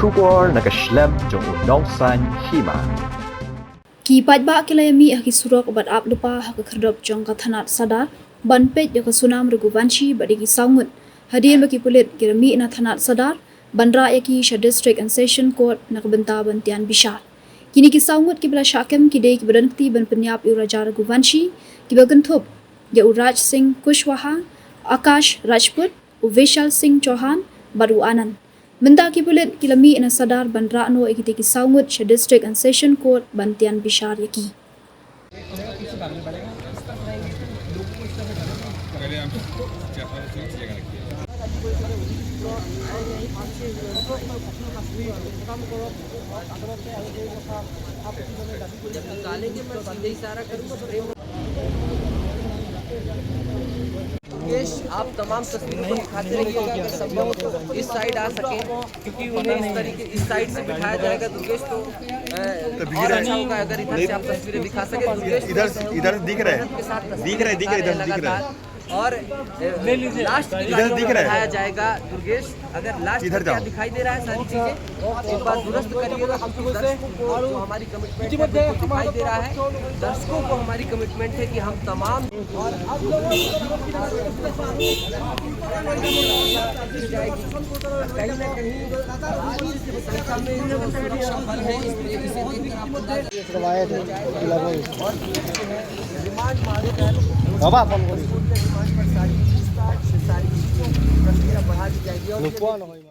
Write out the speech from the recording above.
Shukor nakaslem jong unong san hima. Ki pajba kilayami haki surok obat ap lupa haka kerdop jong kathanat sadar ban pej jaka sunam riguvanshi badigi saungut hadian baki pulit kirami na thanat sadar bandra yaki sha district and session court nakabenta bantian bishar kini ki saungut ki bala shakem ki dei ki badanti ban penyap uraja riguvanshi ki baganthop ya uraj singh kushwaha akash rajput uvishal singh chauhan baru anand Menda ki pulit kilami ina sadar bandra no ikiti ki saungut sha district and session court bantian bishar yaki. आप तमाम तस्वीरों को दिखाते रहिएगा अगर संभव हो तो इस साइड आ सके क्योंकि उन्हें इस तरीके इस साइड से बिठाया जाएगा दुर्गेश तो और अच्छा होगा अगर इधर से आप तस्वीरें दिखा सके दुर्गेश इधर दिख रहा है इधर दिख रहा है और लास्ट इधर दिखाया जाएगा दुर्गेश अगर लास्ट इधर क्या दिखाई दे रहा है सारी चीजें एक बार दुरुस्त करिएगा क्योंकि दर्शकों को जो हमारी कमिटमेंट है दिखाई दे रहा है दर्शकों को हमारी कमिटमेंट है कि हम तमाम और कहीं ना कहीं संख्या में जो सुरक्षा बल है इसे देखकर आपको और रिमांड मांगे गए बाबा फोन करी सारी प्रक्रिया बढ़ा दी जाएगी और